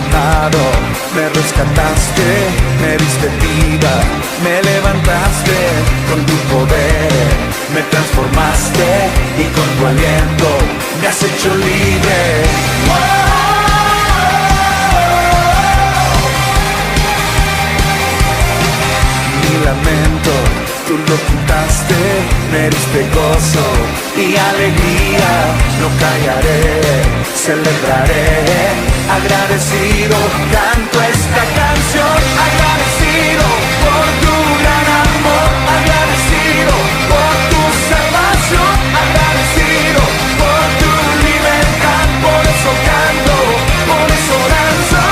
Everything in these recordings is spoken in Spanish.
derrotado, me rescataste, me diste vida, me levantaste con tu poder, me transformaste y con tu aliento me has hecho libre. Mi lamento, tú lo quitaste, me diste gozo y alegría, no callaré, celebraré, agradecido, canto esta canción, agradecido por tu gran amor, agradecido por tu salvación, agradecido por tu libertad, por eso canto, por eso danzo,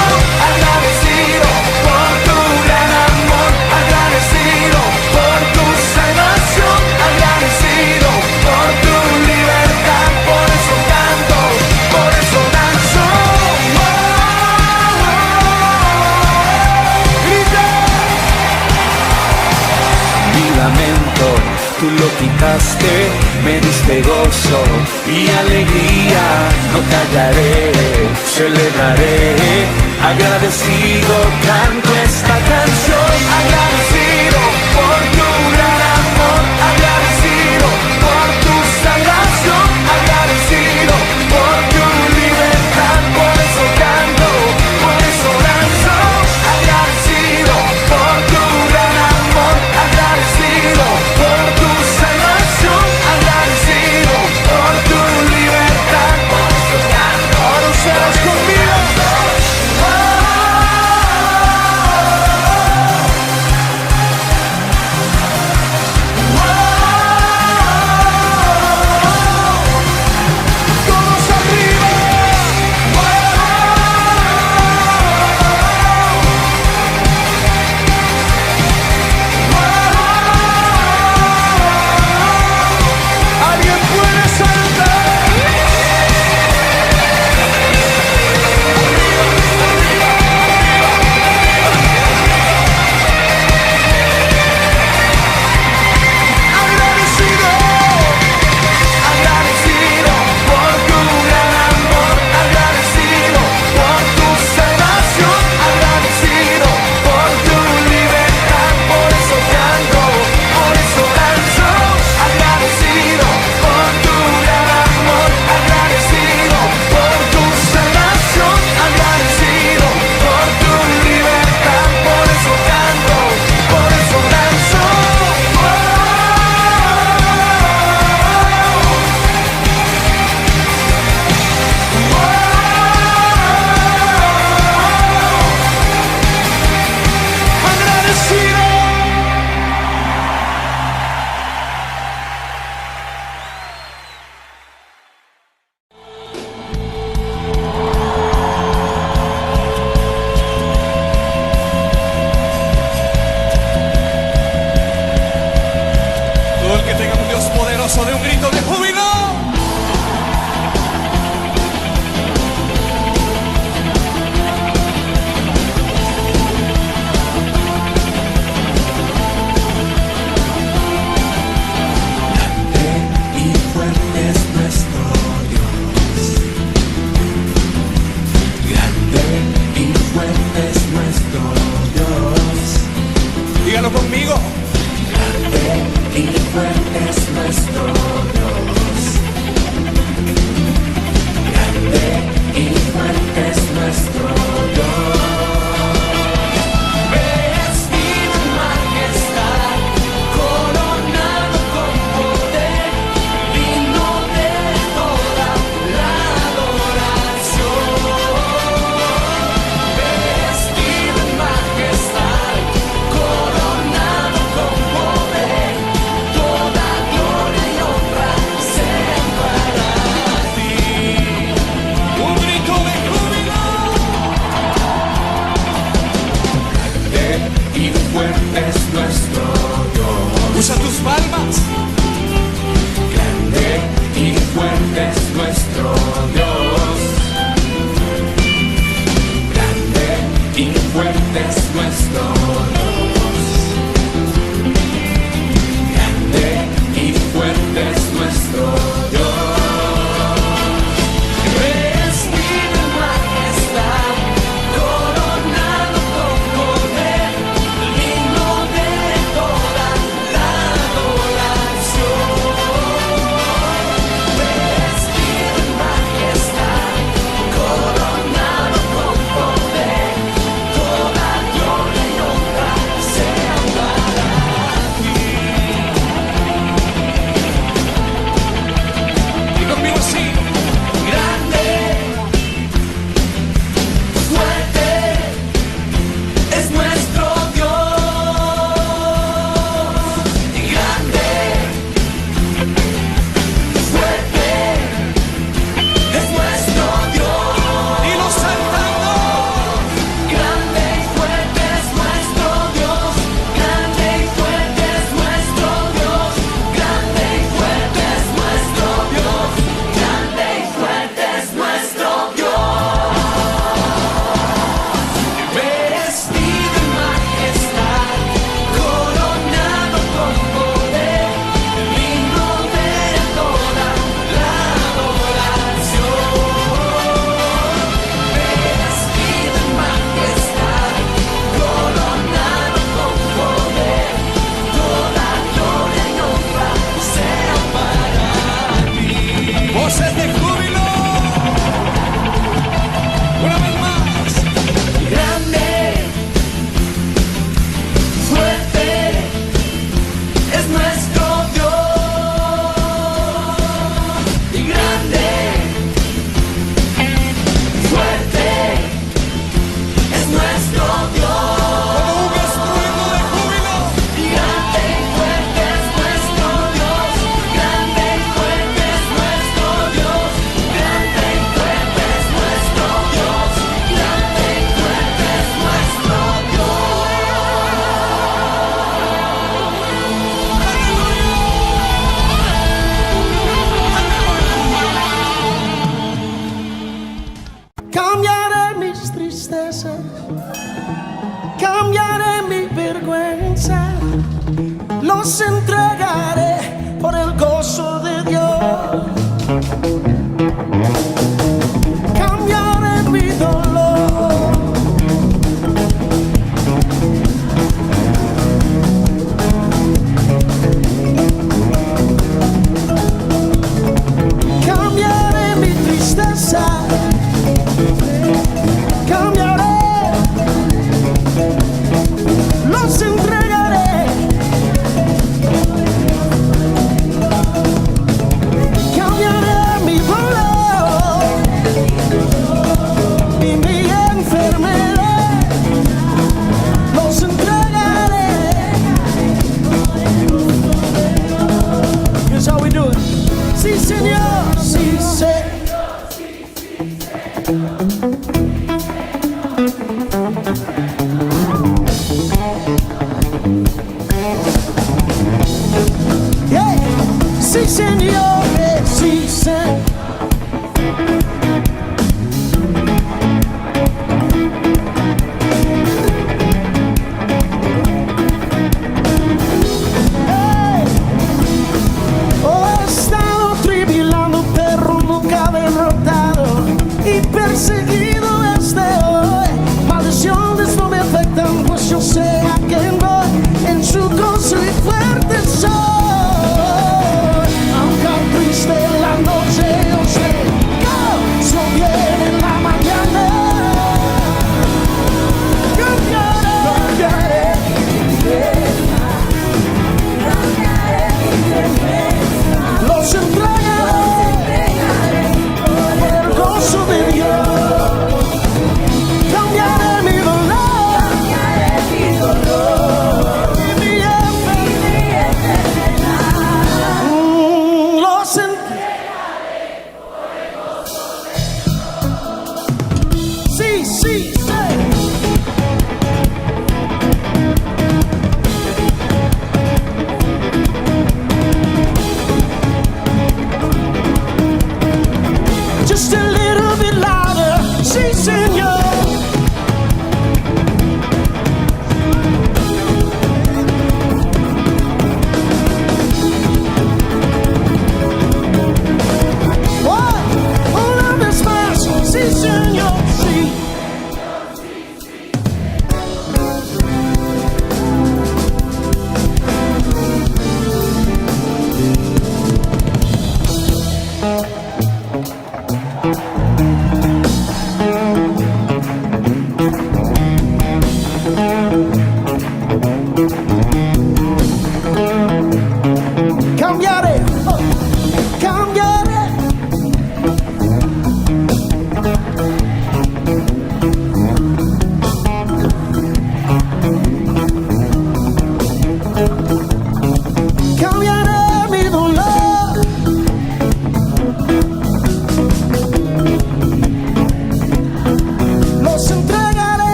agradecido por tu gran amor, agradecido por tu salvación, agradecido por tu libertad, por eso canto, por eso danzo. Mi lamento, tú lo quitaste, me diste gozo y alegría, no callaré, celebraré, agradecido, canto esta canción, agradecido por tu gran amor, agradecido por tu salvación, agradecido por tu libertad, por eso canto, por eso danzo, agradecido por tu gran amor, agradecido por tu salvación, agradecido por tu libertad, por eso canto. Ahora ustedes conmigo. De un grito de júbilo. Grande y fuerte es nuestro Dios. Grande y fuerte es nuestro Dios. Dígalo conmigo. Grande y fuerte es nuestro Dios. Grande y fuerte es nuestro Dios. Vestido en majestad, coronado con poder, digno de toda la adoración. Vestido en majestad, coronado con poder, toda gloria y honra sean para ti. Un grito de júbilo. Grande y fuerte es nuestro Dios. Usa tus palmas. Grande y fuerte es nuestro Dios. Grande y fuerte es nuestro Dios. Grande y fuerte es nuestro Dios. Vestido en majestad,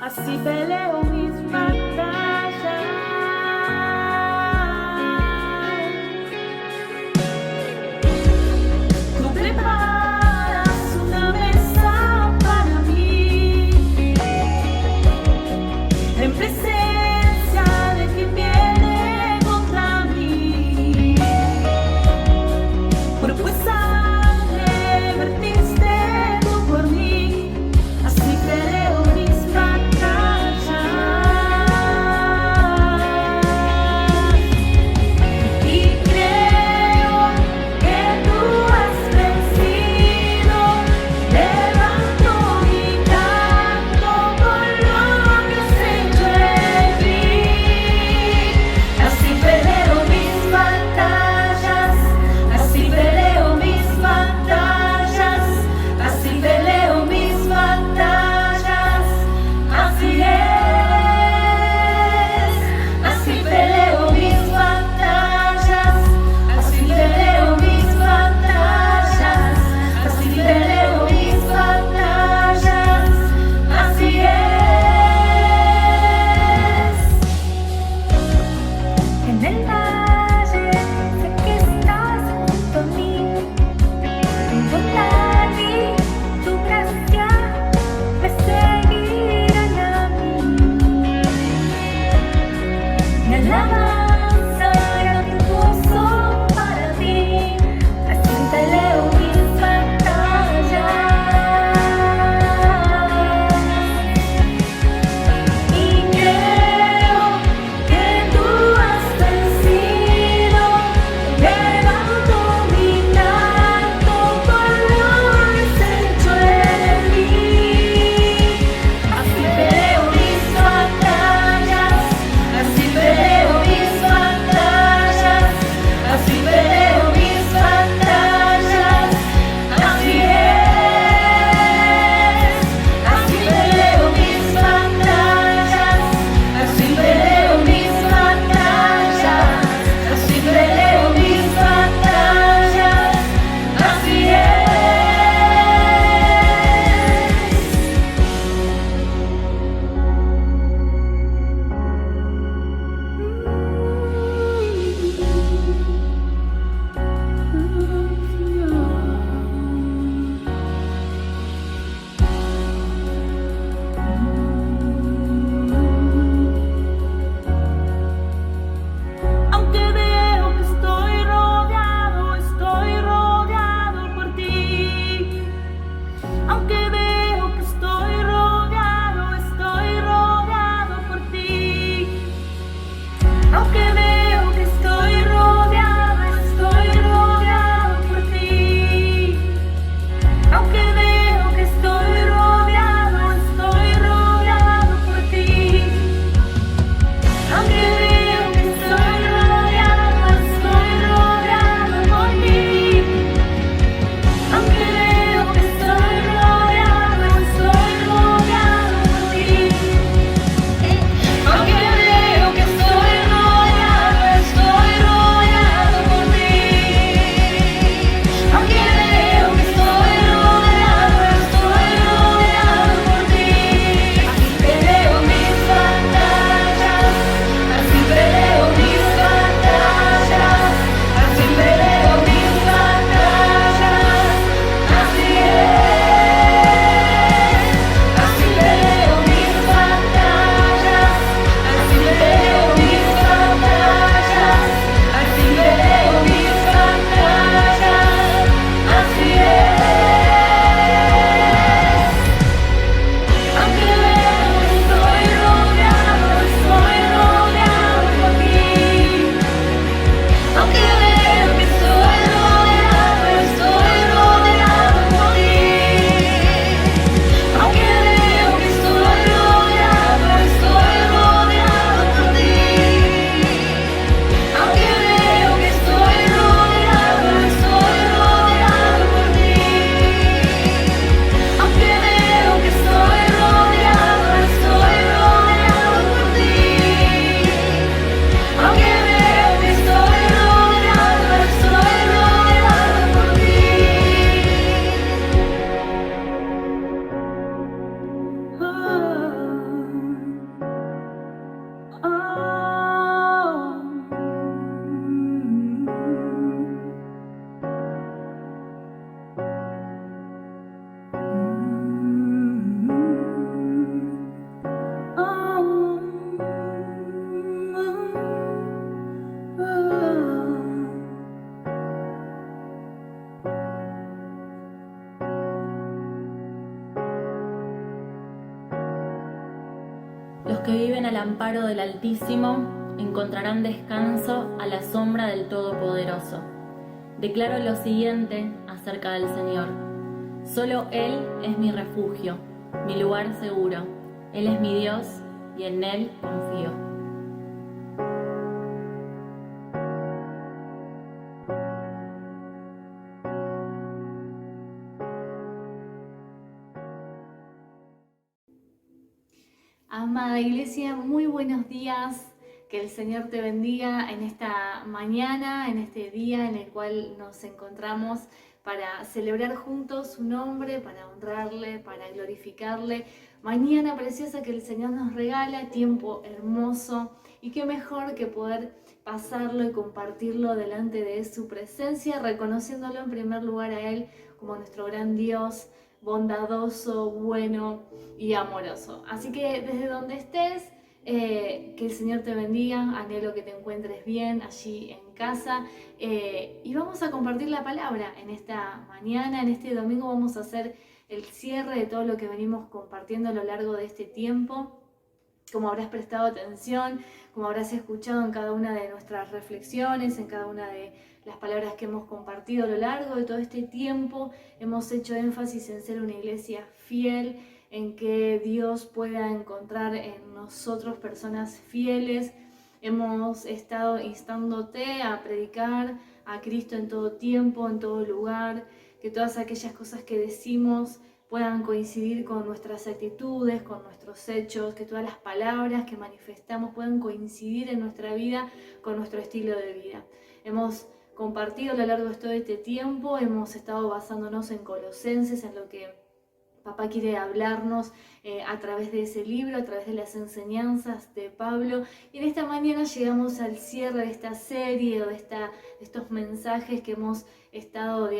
así peleo mis batallas. Tú preparas una mesa para mí, en presencia de quien viene contra mí. Cuerpo y sangre vertiste tú por mí, así peleo mis batallas. Los que viven al amparo del Altísimo encontrarán descanso a la sombra del Todopoderoso. Declaro lo siguiente acerca del Señor. Solo Él es mi refugio, mi lugar seguro. Él es mi Dios y en Él confío. Amada Iglesia, muy buenos días. Que el Señor te bendiga en esta mañana, en este día en el cual nos encontramos para celebrar juntos su nombre, para honrarle, para glorificarle. Mañana preciosa que el Señor nos regala, tiempo hermoso, y qué mejor que poder pasarlo y compartirlo delante de su presencia, reconociéndolo en primer lugar a Él como nuestro gran Dios, bondadoso, bueno y amoroso. Así que desde donde estés, que el Señor te bendiga, anhelo que te encuentres bien allí en casa, y vamos a compartir la palabra en esta mañana. En este domingo vamos a hacer el cierre de todo lo que venimos compartiendo a lo largo de este tiempo. Como habrás prestado atención, como habrás escuchado en cada una de nuestras reflexiones, en cada una de las palabras que hemos compartido a lo largo de todo este tiempo, hemos hecho énfasis en ser una iglesia fiel, en que Dios pueda encontrar en nosotros personas fieles. Hemos estado instándote a predicar a Cristo en todo tiempo, en todo lugar, que todas aquellas cosas que decimos puedan coincidir con nuestras actitudes, con nuestros hechos, que todas las palabras que manifestamos puedan coincidir en nuestra vida con nuestro estilo de vida. Hemos compartido a lo largo de todo este tiempo, hemos estado basándonos en Colosenses, en lo que Papá quiere hablarnos a través de ese libro, a través de las enseñanzas de Pablo. Y en esta mañana llegamos al cierre de esta serie o de estos mensajes que hemos estado,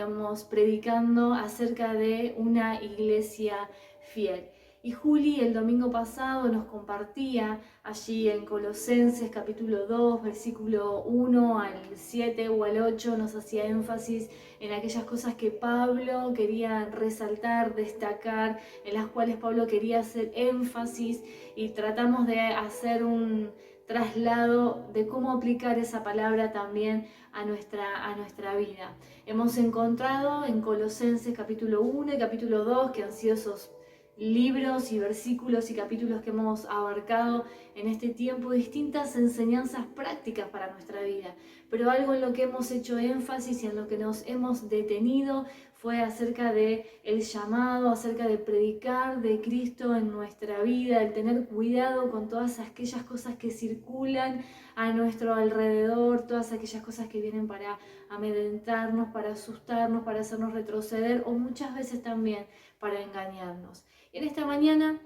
predicando acerca de una iglesia fiel. Y Juli el domingo pasado nos compartía allí en Colosenses capítulo 2, versículo 1 al 7 o al 8, nos hacía énfasis en aquellas cosas que Pablo quería resaltar, destacar, en las cuales Pablo quería hacer énfasis, y tratamos de hacer un traslado de cómo aplicar esa palabra también a nuestra vida. Hemos encontrado en Colosenses capítulo 1 y capítulo 2, que han sido esos libros y versículos y capítulos que hemos abarcado en este tiempo, distintas enseñanzas prácticas para nuestra vida. Pero algo en lo que hemos hecho énfasis y en lo que nos hemos detenido fue acerca de el llamado, acerca de predicar de Cristo en nuestra vida, el tener cuidado con todas aquellas cosas que circulan a nuestro alrededor, todas aquellas cosas que vienen para amedrentarnos, para asustarnos, para hacernos retroceder, o muchas veces también para engañarnos. En esta mañana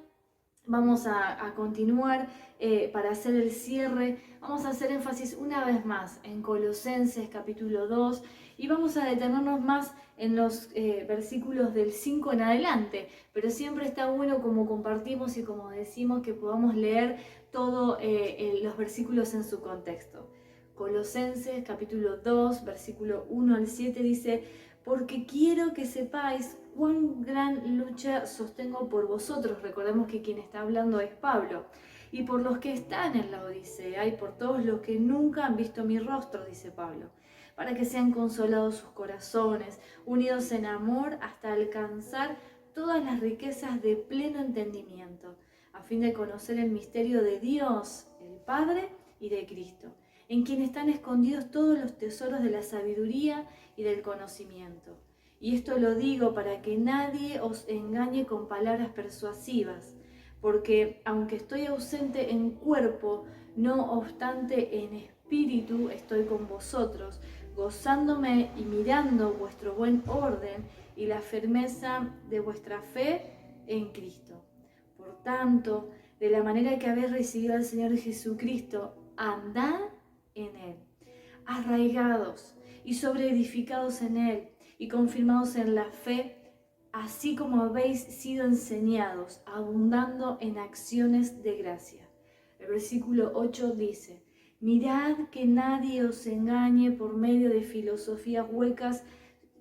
vamos a continuar para hacer el cierre. Vamos a hacer énfasis una vez más en Colosenses capítulo 2, y vamos a detenernos más en los versículos del 5 en adelante, pero siempre está bueno, como compartimos y como decimos, que podamos leer todos los versículos en su contexto. Colosenses capítulo 2, versículo 1 al 7 dice: porque quiero que sepáis cuán gran lucha sostengo por vosotros. Recordemos que quien está hablando es Pablo. Y por los que están en la Odisea, y por todos los que nunca han visto mi rostro, dice Pablo, para que sean consolados sus corazones, unidos en amor hasta alcanzar todas las riquezas de pleno entendimiento, a fin de conocer el misterio de Dios, el Padre, y de Cristo, en quien están escondidos todos los tesoros de la sabiduría y del conocimiento. Y esto lo digo para que nadie os engañe con palabras persuasivas, porque aunque estoy ausente en cuerpo, no obstante en espíritu estoy con vosotros, gozándome y mirando vuestro buen orden y la firmeza de vuestra fe en Cristo. Por tanto, de la manera que habéis recibido al Señor Jesucristo, andad en Él, arraigados y sobreedificados en Él y confirmados en la fe, así como habéis sido enseñados, abundando en acciones de gracia. El versículo 8 dice: mirad que nadie os engañe por medio de filosofías huecas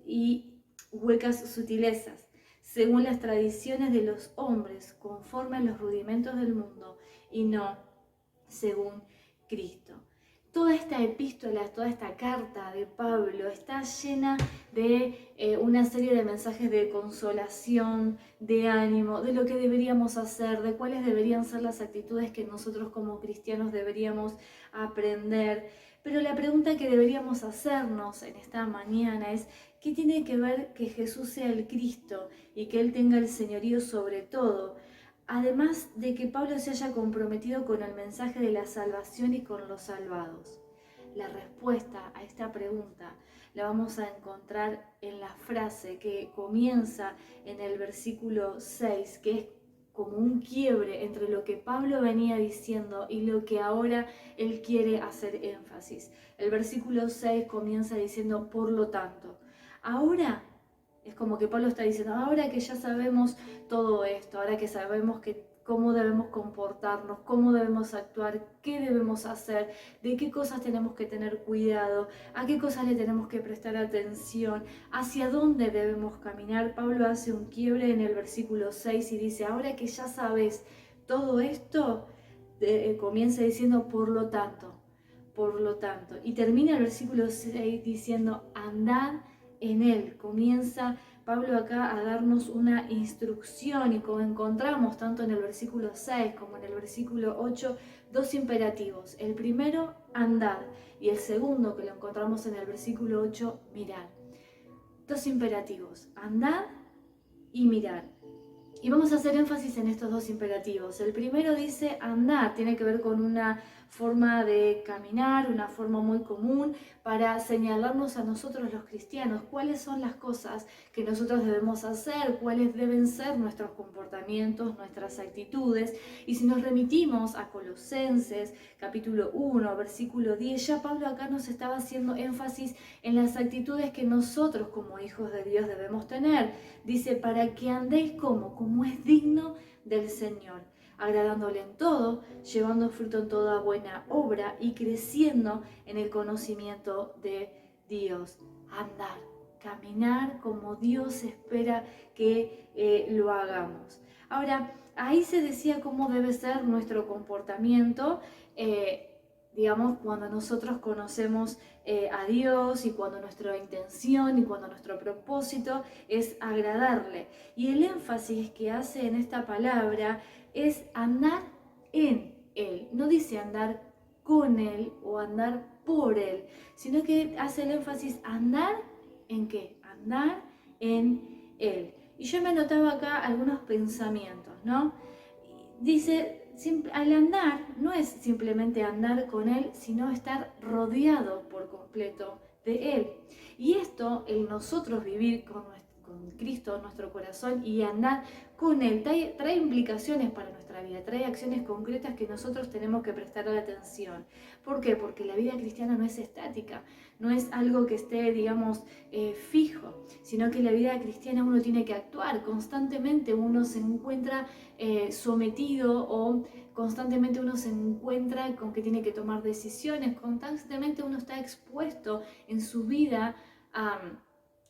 y huecas sutilezas, según las tradiciones de los hombres, conforme a los rudimentos del mundo, y no según Cristo. Toda esta epístola, toda esta carta de Pablo está llena de una serie de mensajes de consolación, de ánimo, de lo que deberíamos hacer, de cuáles deberían ser las actitudes que nosotros como cristianos deberíamos aprender. Pero la pregunta que deberíamos hacernos en esta mañana es: ¿qué tiene que ver que Jesús sea el Cristo y que Él tenga el señorío sobre todo? Además de que Pablo se haya comprometido con el mensaje de la salvación y con los salvados. La respuesta a esta pregunta la vamos a encontrar en la frase que comienza en el versículo 6, que es como un quiebre entre lo que Pablo venía diciendo y lo que ahora él quiere hacer énfasis. El versículo 6 comienza diciendo: por lo tanto. Ahora es como que Pablo está diciendo: ahora que ya sabemos todo esto, ahora que sabemos cómo debemos comportarnos, cómo debemos actuar, qué debemos hacer, de qué cosas tenemos que tener cuidado, a qué cosas le tenemos que prestar atención, hacia dónde debemos caminar, Pablo hace un quiebre en el versículo 6 y dice: ahora que ya sabes todo esto, comienza diciendo por lo tanto, y termina el versículo 6 diciendo: andad en Él. Comienza Pablo acá a darnos una instrucción, y como encontramos tanto en el versículo 6 como en el versículo 8, dos imperativos. El primero, andad, y el segundo, que lo encontramos en el versículo 8, mirad. Dos imperativos: andad y mirad. Y vamos a hacer énfasis en estos dos imperativos. El primero dice andar, tiene que ver con una forma de caminar, una forma muy común para señalarnos a nosotros los cristianos cuáles son las cosas que nosotros debemos hacer, cuáles deben ser nuestros comportamientos, nuestras actitudes. Y si nos remitimos a Colosenses capítulo 1, versículo 10, ya Pablo acá nos estaba haciendo énfasis en las actitudes que nosotros como hijos de Dios debemos tener. Dice: para que andéis como es digno del Señor, agradándole en todo, llevando fruto en toda buena obra y creciendo en el conocimiento de Dios. Andar, caminar como Dios espera que lo hagamos. Ahora, ahí se decía cómo debe ser nuestro comportamiento, digamos, cuando nosotros conocemos a Dios, y cuando nuestra intención y cuando nuestro propósito es agradarle. Y el énfasis que hace en esta palabra es andar en Él. No dice andar con Él o andar por Él, sino que hace el énfasis andar en ¿qué? Andar en Él. Y yo me anotaba acá algunos pensamientos, ¿no? Dice: al andar no es simplemente andar con Él, sino estar rodeado por completo de Él. Y esto, el nosotros vivir con Cristo en nuestro corazón y andar con Él, trae implicaciones para nuestra vida, trae acciones concretas que nosotros tenemos que prestarle atención. ¿Por qué? Porque la vida cristiana no es estática, no es algo que esté, digamos, fijo, sino que la vida cristiana uno tiene que actuar constantemente. Uno se encuentra sometido, o constantemente uno se encuentra con que tiene que tomar decisiones, constantemente uno está expuesto en su vida a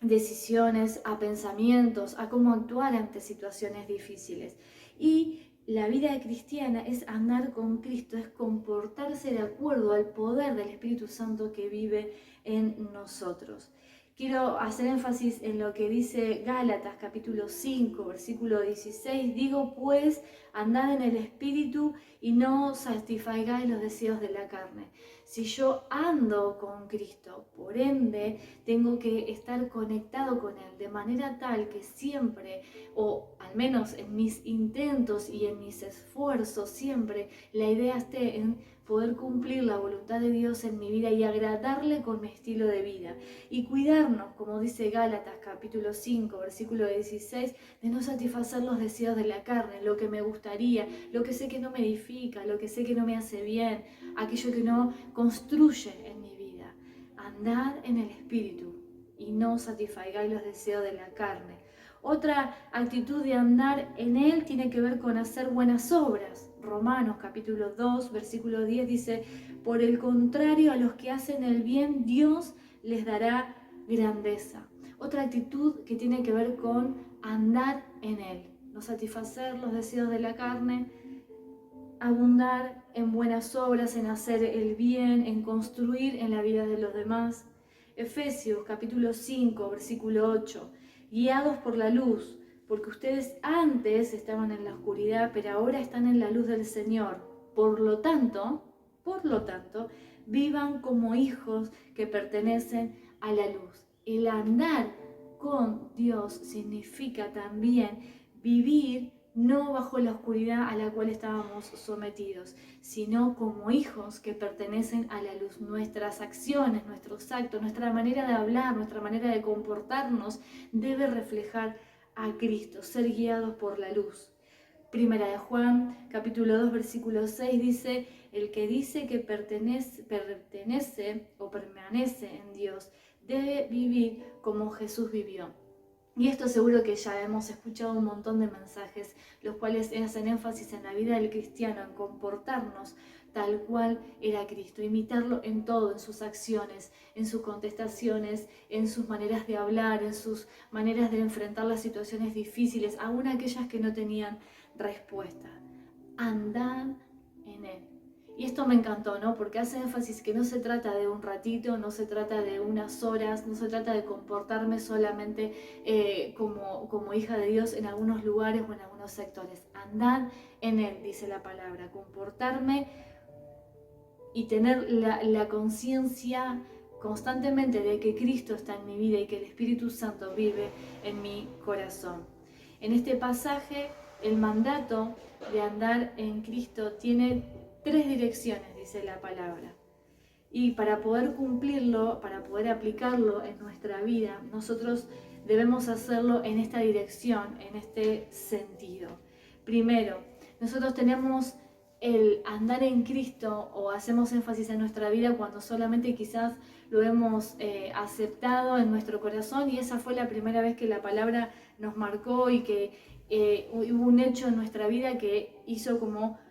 decisiones, a pensamientos, a cómo actuar ante situaciones difíciles. Y la vida cristiana es andar con Cristo, es comportarse de acuerdo al poder del Espíritu Santo que vive en nosotros. Quiero hacer énfasis en lo que dice Gálatas capítulo 5, versículo 16. Digo pues, andad en el Espíritu y no satisfagáis los deseos de la carne. Si yo ando con Cristo, por ende, tengo que estar conectado con Él de manera tal que siempre, o al menos en mis intentos y en mis esfuerzos, siempre la idea esté en poder cumplir la voluntad de Dios en mi vida y agradarle con mi estilo de vida. Y cuidarnos, como dice Gálatas capítulo 5, versículo 16, de no satisfacer los deseos de la carne, lo que me gustaría, lo que sé que no me edifica, lo que sé que no me hace bien, aquello que no construye en mi vida. Andad en el Espíritu y no satisfagáis los deseos de la carne. Otra actitud de andar en Él tiene que ver con hacer buenas obras. Romanos capítulo 2, versículo 10 dice: por el contrario, a los que hacen el bien, Dios les dará grandeza. Otra actitud que tiene que ver con andar en Él, no satisfacer los deseos de la carne, abundar en buenas obras, en hacer el bien, en construir en la vida de los demás. Efesios capítulo 5, versículo 8, guiados por la luz, porque ustedes antes estaban en la oscuridad, pero ahora están en la luz del Señor. Por lo tanto, vivan como hijos que pertenecen a la luz. El andar con Dios significa también vivir no bajo la oscuridad a la cual estábamos sometidos, sino como hijos que pertenecen a la luz. Nuestras acciones, nuestros actos, nuestra manera de hablar, nuestra manera de comportarnos debe reflejar a Cristo, ser guiados por la luz. Primera de Juan, capítulo 2, versículo 6 dice: el que dice que pertenece o permanece en Dios debe vivir como Jesús vivió. Y esto seguro que ya hemos escuchado un montón de mensajes, los cuales hacen énfasis en la vida del cristiano, en comportarnos tal cual era Cristo, imitarlo en todo, en sus acciones, en sus contestaciones, en sus maneras de hablar, en sus maneras de enfrentar las situaciones difíciles, aún aquellas que no tenían respuesta. Andad en Él. Y esto me encantó, ¿no? Porque hace énfasis que no se trata de un ratito, no se trata de unas horas, no se trata de comportarme solamente como hija de Dios en algunos lugares o en algunos sectores. Andad en Él, dice la palabra, comportarme y tener la conciencia constantemente de que Cristo está en mi vida y que el Espíritu Santo vive en mi corazón. En este pasaje, el mandato de andar en Cristo tiene 3 direcciones, dice la palabra. Y para poder cumplirlo, para poder aplicarlo en nuestra vida, nosotros debemos hacerlo en esta dirección, en este sentido. Primero, nosotros tenemos el andar en Cristo, o hacemos énfasis en nuestra vida cuando solamente quizás lo hemos aceptado en nuestro corazón y esa fue la primera vez que la palabra nos marcó y que hubo un hecho en nuestra vida que hizo como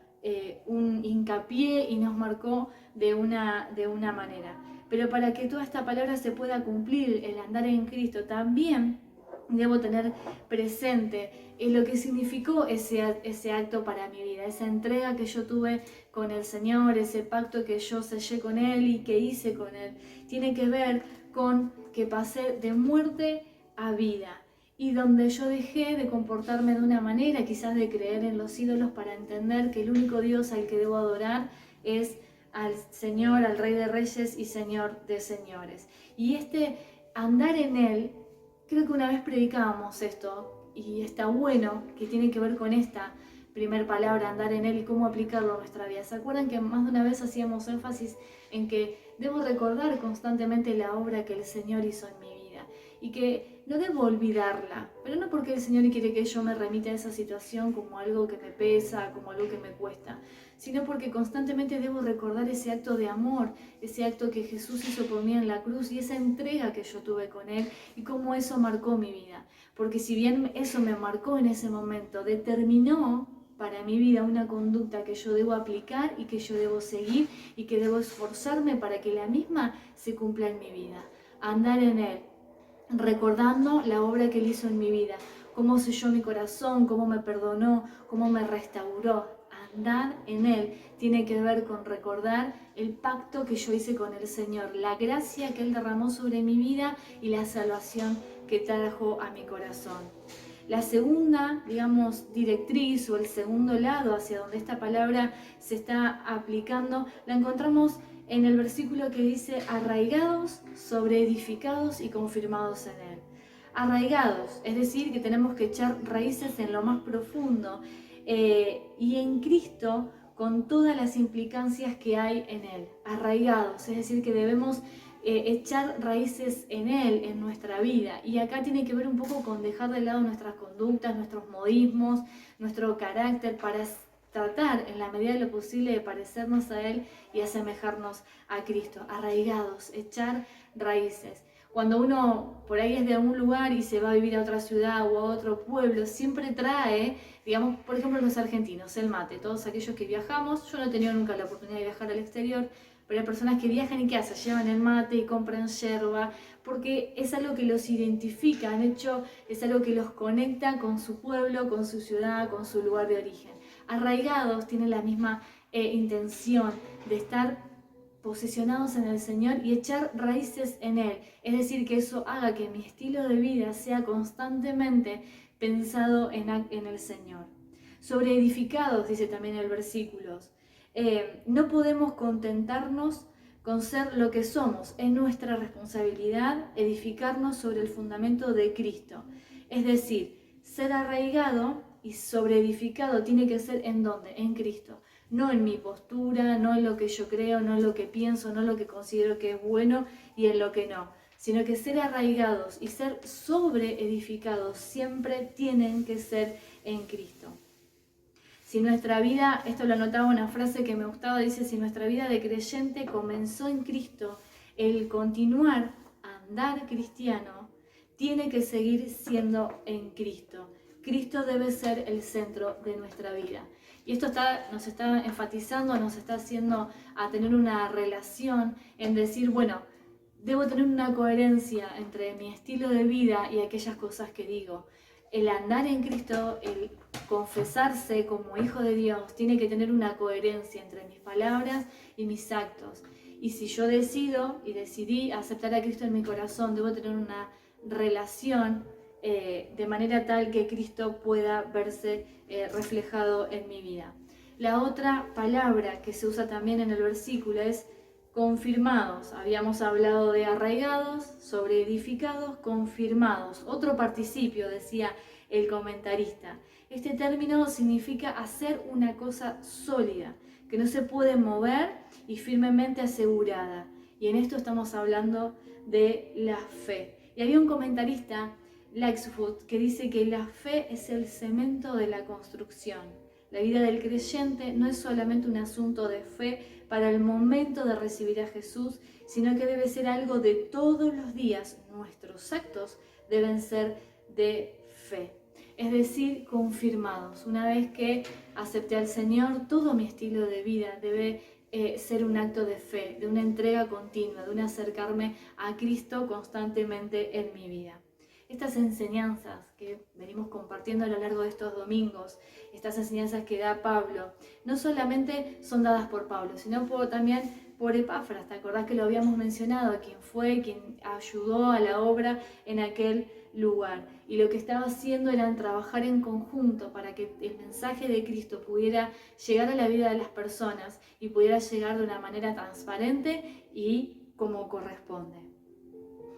un hincapié y nos marcó de una manera. Pero para que toda esta palabra se pueda cumplir, el andar en Cristo, también debo tener presente lo que significó ese acto para mi vida, esa entrega que yo tuve con el Señor, ese pacto que yo sellé con Él y que hice con Él. Tiene que ver con que pasé de muerte a vida. Y donde yo dejé de comportarme de una manera, quizás de creer en los ídolos, para entender que el único Dios al que debo adorar es al Señor, al Rey de Reyes y Señor de Señores. Y este andar en Él, creo que una vez predicábamos esto, y está bueno, que tiene que ver con esta primer palabra, andar en Él, y cómo aplicarlo a nuestra vida. ¿Se acuerdan que más de una vez hacíamos énfasis en que debo recordar constantemente la obra que el Señor hizo en mi vida? Y que no debo olvidarla, pero no porque el Señor quiere que yo me remita a esa situación como algo que me pesa, como algo que me cuesta, sino porque constantemente debo recordar ese acto de amor, ese acto que Jesús hizo por mí en la cruz y esa entrega que yo tuve con Él y cómo eso marcó mi vida. Porque si bien eso me marcó en ese momento, determinó para mi vida una conducta que yo debo aplicar y que yo debo seguir y que debo esforzarme para que la misma se cumpla en mi vida. Andar en Él, recordando la obra que Él hizo en mi vida, cómo selló mi corazón, cómo me perdonó, cómo me restauró. Andar en Él tiene que ver con recordar el pacto que yo hice con el Señor, la gracia que Él derramó sobre mi vida y la salvación que trajo a mi corazón. La segunda, directriz o el segundo lado hacia donde esta palabra se está aplicando, la encontramos en el versículo que dice: arraigados, sobreedificados y confirmados en Él. Arraigados, es decir, que tenemos que echar raíces en lo más profundo y en Cristo con todas las implicancias que hay en Él. Arraigados, es decir, que debemos echar raíces en Él, en nuestra vida. Y acá tiene que ver un poco con dejar de lado nuestras conductas, nuestros modismos, nuestro carácter, para tratar en la medida de lo posible de parecernos a Él y asemejarnos a Cristo. Arraigados, echar raíces. Cuando uno por ahí es de un lugar y se va a vivir a otra ciudad o a otro pueblo, siempre trae, por ejemplo los argentinos, el mate. Todos aquellos que viajamos, yo no he tenido nunca la oportunidad de viajar al exterior, Pero hay personas que viajan y ¿qué hacen? Llevan el mate y compran yerba, porque es algo que los identifica, de hecho es algo que los conecta con su pueblo, con su ciudad, con su lugar de origen. Arraigados tienen la misma intención de estar posicionados en el Señor y echar raíces en Él. Es decir, que eso haga que mi estilo de vida sea constantemente pensado en el Señor. Sobre edificados, dice también el versículo, no podemos contentarnos con ser lo que somos. Es nuestra responsabilidad edificarnos sobre el fundamento de Cristo. Es decir, ser arraigado y sobreedificado tiene que ser ¿en dónde? En Cristo. No en mi postura, no en lo que yo creo, no en lo que pienso, no en lo que considero que es bueno y en lo que no. Sino que ser arraigados y ser sobreedificados siempre tienen que ser en Cristo. Si nuestra vida, esto lo anotaba una frase que me gustaba, dice, si nuestra vida de creyente comenzó en Cristo, el continuar a andar cristiano tiene que seguir siendo en Cristo. Cristo debe ser el centro de nuestra vida. Y esto nos está enfatizando, nos está haciendo a tener una relación en decir, bueno, debo tener una coherencia entre mi estilo de vida y aquellas cosas que digo. El andar en Cristo, el confesarse como hijo de Dios, tiene que tener una coherencia entre mis palabras y mis actos. Y si yo decido y decidí aceptar a Cristo en mi corazón, debo tener una relación de manera tal que Cristo pueda verse reflejado en mi vida. La otra palabra que se usa también en el versículo es confirmados. Habíamos hablado de arraigados, sobre edificados, confirmados. Otro participio, decía el comentarista. Este término significa hacer una cosa sólida, que no se puede mover y firmemente asegurada. Y en esto estamos hablando de la fe. Y había un comentarista, Lightfoot, que dice que la fe es el cemento de la construcción. La vida del creyente no es solamente un asunto de fe para el momento de recibir a Jesús, sino que debe ser algo de todos los días. Nuestros actos deben ser de fe, es decir, confirmados. Una vez que acepté al Señor, todo mi estilo de vida debe ser un acto de fe, de una entrega continua, de un acercarme a Cristo constantemente en mi vida. Estas enseñanzas que venimos compartiendo a lo largo de estos domingos, estas enseñanzas que da Pablo, no solamente son dadas por Pablo, sino también por Epáfras. ¿Te acordás que lo habíamos mencionado? Quien fue, quien ayudó a la obra en aquel lugar. Y lo que estaba haciendo era trabajar en conjunto para que el mensaje de Cristo pudiera llegar a la vida de las personas y pudiera llegar de una manera transparente y como corresponde.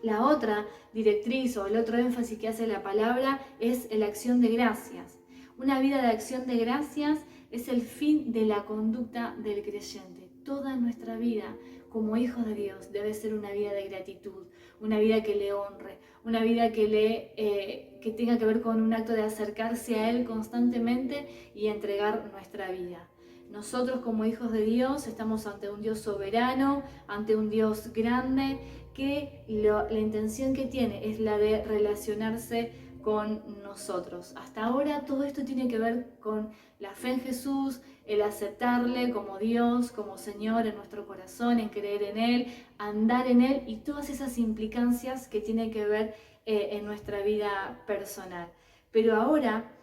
La otra directriz o el otro énfasis que hace la palabra es la acción de gracias. Una vida de acción de gracias es el fin de la conducta del creyente. Toda nuestra vida como hijos de Dios debe ser una vida de gratitud, una vida que le honre, una vida que tenga que ver con un acto de acercarse a Él constantemente y entregar nuestra vida. Nosotros como hijos de Dios estamos ante un Dios soberano, ante un Dios grande, que la intención que tiene es la de relacionarse con nosotros. Hasta ahora todo esto tiene que ver con la fe en Jesús, el aceptarle como Dios, como Señor en nuestro corazón, en creer en Él, andar en Él y todas esas implicancias que tienen que ver en nuestra vida personal. Pero ahora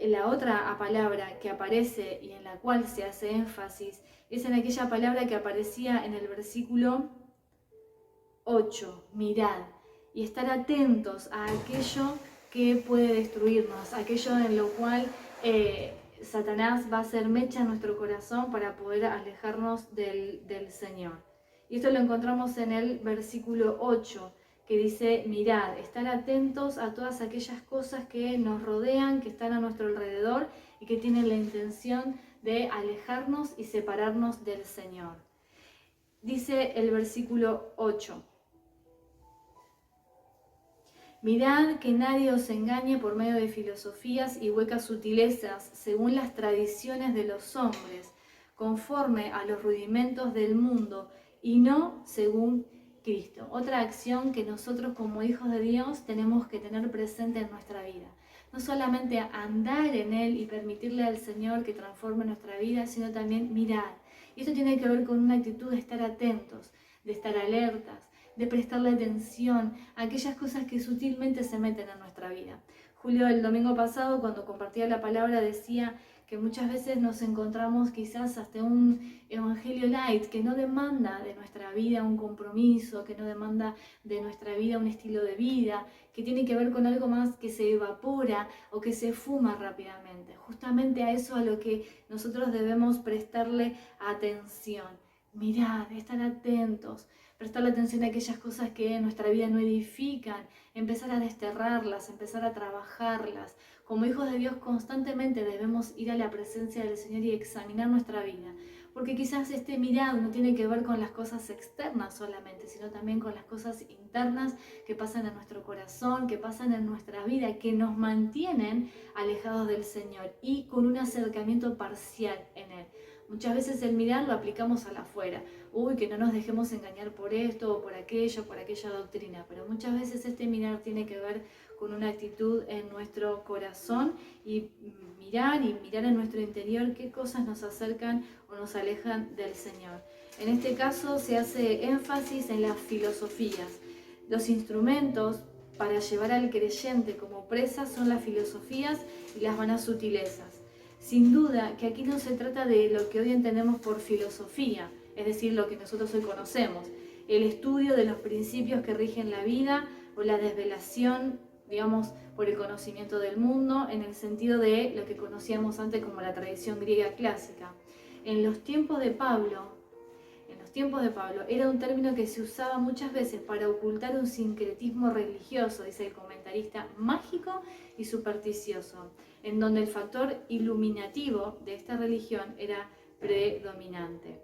la otra palabra que aparece y en la cual se hace énfasis es en aquella palabra que aparecía en el versículo 8, mirad, y estar atentos a aquello que puede destruirnos, aquello en lo cual Satanás va a hacer mecha en nuestro corazón para poder alejarnos del Señor. Y esto lo encontramos en el versículo 8, que dice, mirad, estar atentos a todas aquellas cosas que nos rodean, que están a nuestro alrededor y que tienen la intención de alejarnos y separarnos del Señor. Dice el versículo 8, mirad que nadie os engañe por medio de filosofías y huecas sutilezas, según las tradiciones de los hombres, conforme a los rudimentos del mundo, y no según Cristo. Otra acción que nosotros como hijos de Dios tenemos que tener presente en nuestra vida. No solamente andar en Él y permitirle al Señor que transforme nuestra vida, sino también mirar. Y esto tiene que ver con una actitud de estar atentos, de estar alertas, de prestarle atención a aquellas cosas que sutilmente se meten en nuestra vida. Julio, el domingo pasado, cuando compartía la palabra, decía que muchas veces nos encontramos quizás hasta un evangelio light que no demanda de nuestra vida un compromiso, que no demanda de nuestra vida un estilo de vida, que tiene que ver con algo más que se evapora o que se fuma rápidamente. Justamente a eso a lo que nosotros debemos prestarle atención. Mirad, estar atentos, prestarle atención a aquellas cosas que en nuestra vida no edifican, empezar a desterrarlas, empezar a trabajarlas. Como hijos de Dios constantemente debemos ir a la presencia del Señor y examinar nuestra vida, porque quizás este mirar no tiene que ver con las cosas externas solamente, sino también con las cosas internas que pasan en nuestro corazón, que pasan en nuestra vida, que nos mantienen alejados del Señor y con un acercamiento parcial en Él. Muchas veces el mirar lo aplicamos a la afuera. Uy, que no nos dejemos engañar por esto o por aquello, por aquella doctrina. Pero muchas veces este mirar tiene que ver con una actitud en nuestro corazón y mirar en nuestro interior qué cosas nos acercan o nos alejan del Señor. En este caso se hace énfasis en las filosofías. Los instrumentos para llevar al creyente como presa son las filosofías y las vanas sutilezas. Sin duda que aquí no se trata de lo que hoy entendemos por filosofía, es decir, lo que nosotros hoy conocemos, el estudio de los principios que rigen la vida o la desvelación, digamos, por el conocimiento del mundo, en el sentido de lo que conocíamos antes como la tradición griega clásica. En los tiempos de Pablo era un término que se usaba muchas veces para ocultar un sincretismo religioso, dice el comentarista, mágico y supersticioso, en donde el factor iluminativo de esta religión era predominante.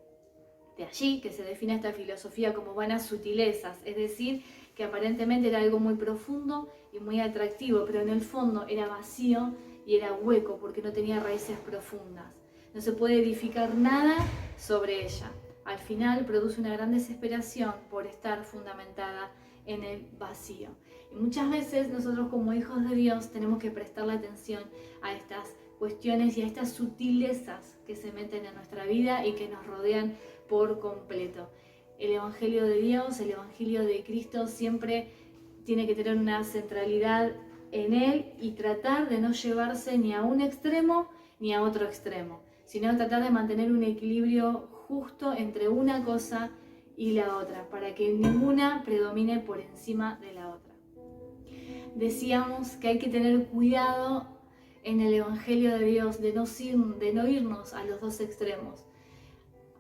De allí que se define esta filosofía como vanas sutilezas, es decir, que aparentemente era algo muy profundo y muy atractivo, pero en el fondo era vacío y era hueco porque no tenía raíces profundas. No se puede edificar nada sobre ella. Al final produce una gran desesperación por estar fundamentada en el vacío. Y muchas veces nosotros como hijos de Dios tenemos que prestarle atención a estas cuestiones y a estas sutilezas que se meten en nuestra vida y que nos rodean por completo. El Evangelio de Dios, el Evangelio de Cristo siempre tiene que tener una centralidad en Él y tratar de no llevarse ni a un extremo ni a otro extremo, sino tratar de mantener un equilibrio justo entre una cosa y la otra, para que ninguna predomine por encima de la otra. Decíamos que hay que tener cuidado en el Evangelio de Dios de no irnos a los dos extremos,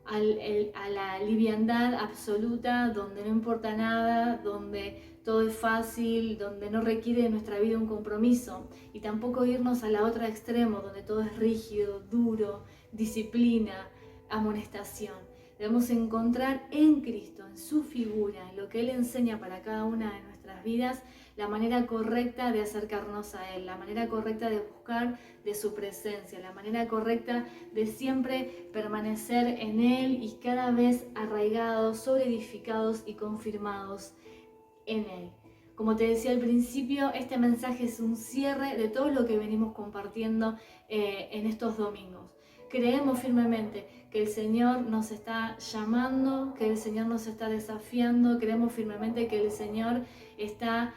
a la liviandad absoluta, donde no importa nada, donde todo es fácil, donde no requiere de nuestra vida un compromiso, y tampoco irnos a la otra extremo, donde todo es rígido, duro, disciplina, amonestación. Debemos encontrar en Cristo, en su figura, en lo que Él enseña para cada una de nuestras vidas, la manera correcta de acercarnos a Él, la manera correcta de buscar de su presencia, la manera correcta de siempre permanecer en Él y cada vez arraigados, sobreedificados y confirmados en Él. Como te decía al principio, este mensaje es un cierre de todo lo que venimos compartiendo en estos domingos. Creemos firmemente que el Señor nos está llamando, que el Señor nos está desafiando, creemos firmemente que el Señor está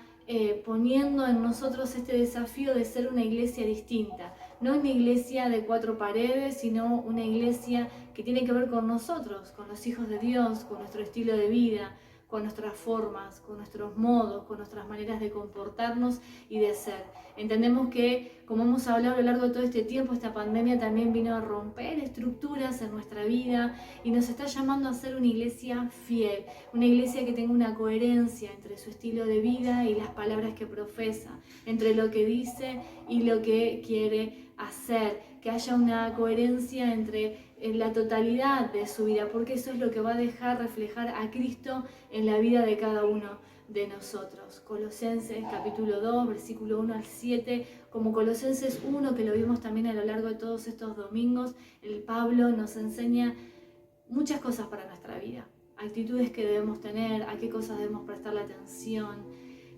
poniendo en nosotros este desafío de ser una iglesia distinta, no una iglesia de cuatro paredes, sino una iglesia que tiene que ver con nosotros, con los hijos de Dios, con nuestro estilo de vida, con nuestras formas, con nuestros modos, con nuestras maneras de comportarnos y de ser. Entendemos que, como hemos hablado a lo largo de todo este tiempo, esta pandemia también vino a romper estructuras en nuestra vida y nos está llamando a ser una iglesia fiel, una iglesia que tenga una coherencia entre su estilo de vida y las palabras que profesa, entre lo que dice y lo que quiere hacer, que haya una coherencia entre la totalidad de su vida, porque eso es lo que va a dejar reflejar a Cristo en la vida de cada uno de nosotros. Colosenses capítulo 2, versículo 1 al 7, como Colosenses 1, que lo vimos también a lo largo de todos estos domingos, el Pablo nos enseña muchas cosas para nuestra vida, actitudes que debemos tener, a qué cosas debemos prestarle atención,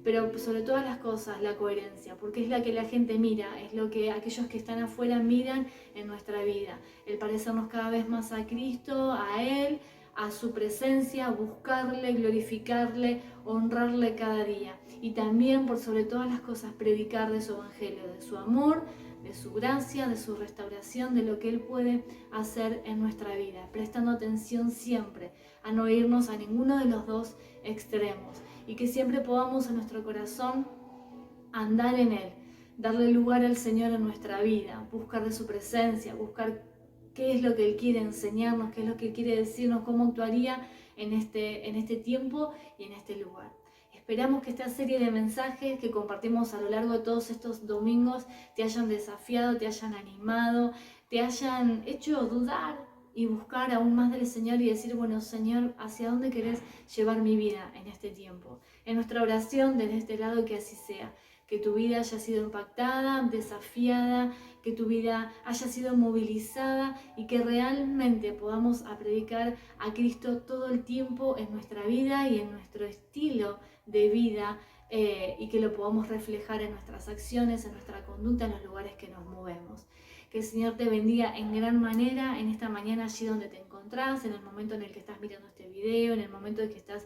pero sobre todas las cosas la coherencia, porque es la que la gente mira, es lo que aquellos que están afuera miran en nuestra vida, el parecernos cada vez más a Cristo, a Él, a su presencia, buscarle, glorificarle, honrarle cada día. Y también, por sobre todas las cosas, predicar de su evangelio, de su amor, de su gracia, de su restauración, de lo que Él puede hacer en nuestra vida, prestando atención siempre a no irnos a ninguno de los dos extremos, y que siempre podamos en nuestro corazón andar en Él, darle lugar al Señor en nuestra vida, buscar de su presencia, buscar qué es lo que Él quiere enseñarnos, qué es lo que Él quiere decirnos, cómo actuaría en este tiempo y en este lugar. Esperamos que esta serie de mensajes que compartimos a lo largo de todos estos domingos te hayan desafiado, te hayan animado, te hayan hecho dudar y buscar aún más del Señor y decir, bueno, Señor, ¿hacia dónde querés llevar mi vida en este tiempo? En nuestra oración desde este lado, que así sea. Que tu vida haya sido impactada, desafiada, que tu vida haya sido movilizada y que realmente podamos predicar a Cristo todo el tiempo en nuestra vida y en nuestro estilo de vida, y que lo podamos reflejar en nuestras acciones, en nuestra conducta, en los lugares que nos movemos. Que el Señor te bendiga en gran manera en esta mañana allí donde te encontrás, en el momento en el que estás mirando este video, en el momento en que estás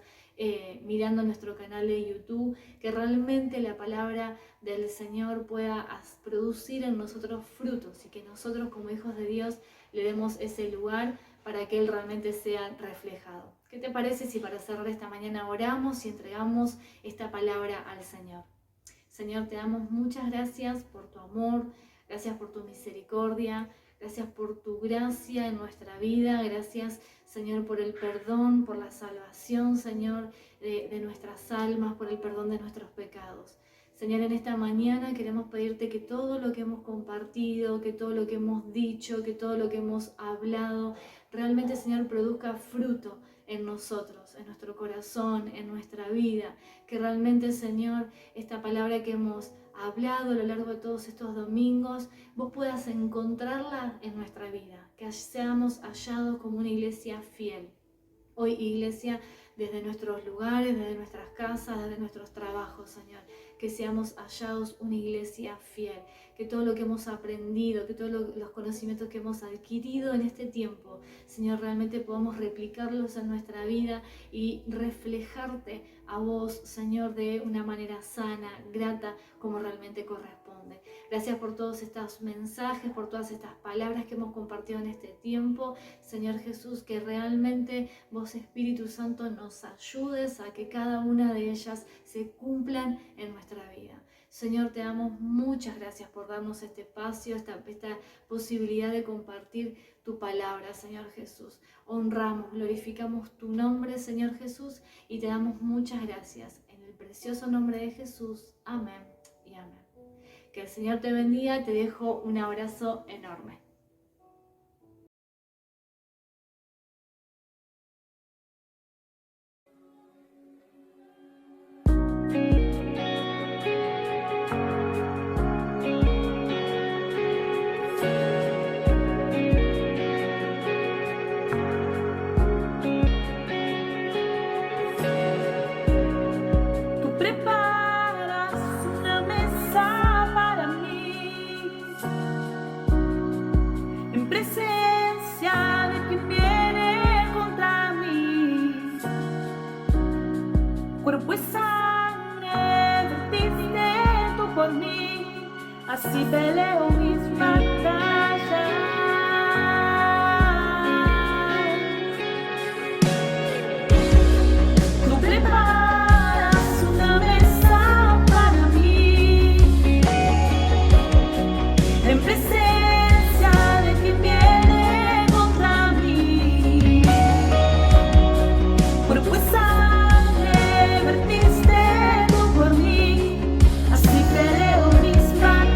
mirando nuestro canal de YouTube, que realmente la palabra del Señor pueda producir en nosotros frutos y que nosotros como hijos de Dios le demos ese lugar para que Él realmente sea reflejado. ¿Qué te parece si para cerrar esta mañana oramos y entregamos esta palabra al Señor? Señor, te damos muchas gracias por tu amor, gracias por tu misericordia, gracias por tu gracia en nuestra vida, gracias, Señor, por el perdón, por la salvación, Señor, de nuestras almas, por el perdón de nuestros pecados. Señor, en esta mañana queremos pedirte que todo lo que hemos compartido, que todo lo que hemos dicho, que todo lo que hemos hablado, realmente, Señor, produzca fruto en nosotros, en nuestro corazón, en nuestra vida. Que realmente, Señor, esta palabra que hemos hablado a lo largo de todos estos domingos, vos puedas encontrarla en nuestra vida, que seamos hallados como una iglesia fiel. Hoy, iglesia, desde nuestros lugares, desde nuestras casas, desde nuestros trabajos, Señor, que seamos hallados una iglesia fiel, que todo lo que hemos aprendido, que todos los conocimientos que hemos adquirido en este tiempo, Señor, realmente podamos replicarlos en nuestra vida y reflejarte a vos, Señor, de una manera sana, grata, como realmente corresponde. Gracias por todos estos mensajes, por todas estas palabras que hemos compartido en este tiempo. Señor Jesús, que realmente vos, Espíritu Santo, nos ayudes a que cada una de ellas se cumplan en nuestra vida. Señor, te damos muchas gracias por darnos este espacio, esta posibilidad de compartir tu palabra, Señor Jesús. Honramos, glorificamos tu nombre, Señor Jesús, y te damos muchas gracias. En el precioso nombre de Jesús. Amén y amén. Que el Señor te bendiga. Te dejo un abrazo enorme. Así peleo mis batallas. Tú preparas una mesa para mí en presencia de quien viene contra mí. Cuerpo y sangre vertiste tú por mí. Así peleo mis batallas.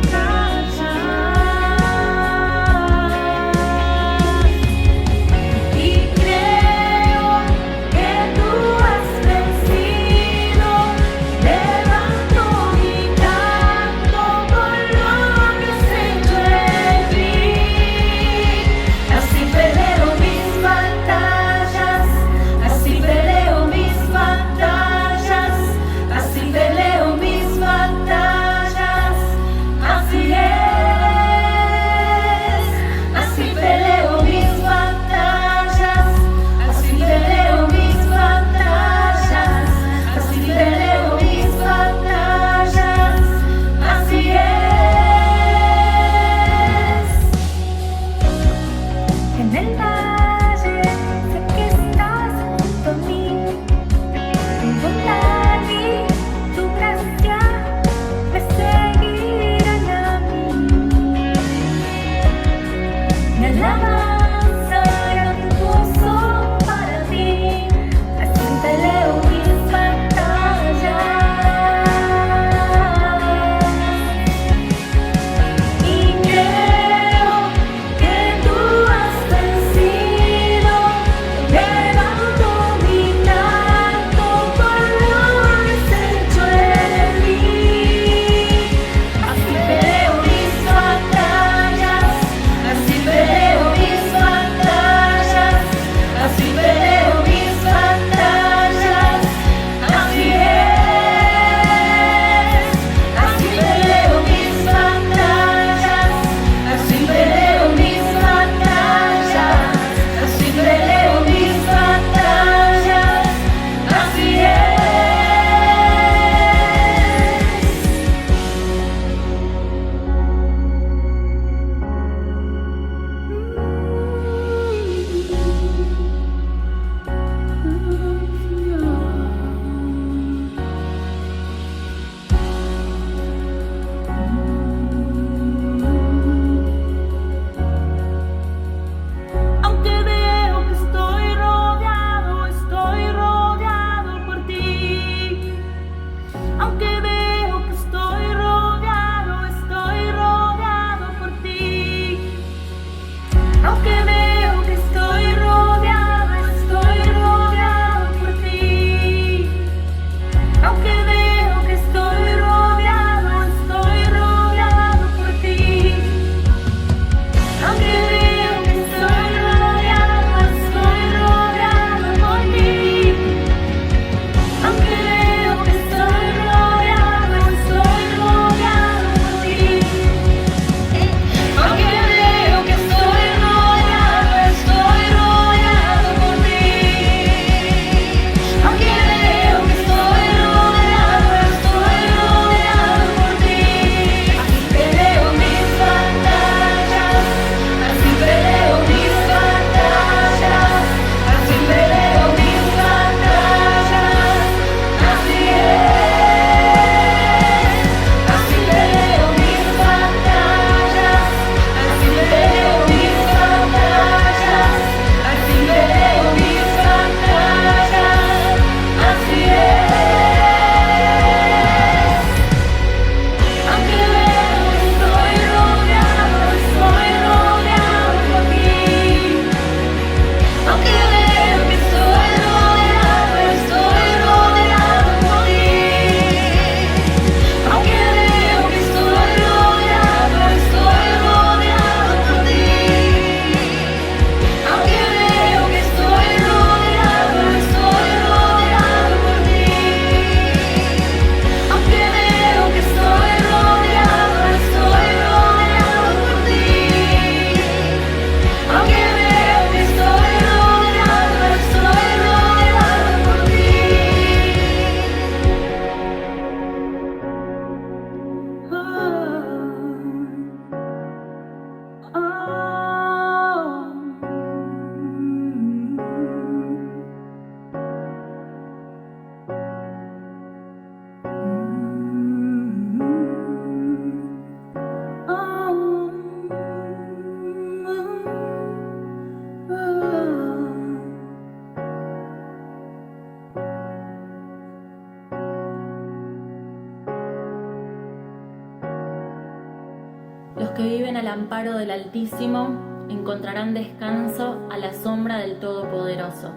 amparo del Altísimo encontrarán descanso a la sombra del Todopoderoso.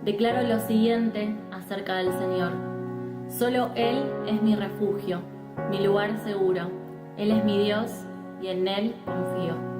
Declaro lo siguiente acerca del Señor. Solo Él es mi refugio, mi lugar seguro. Él es mi Dios y en Él confío.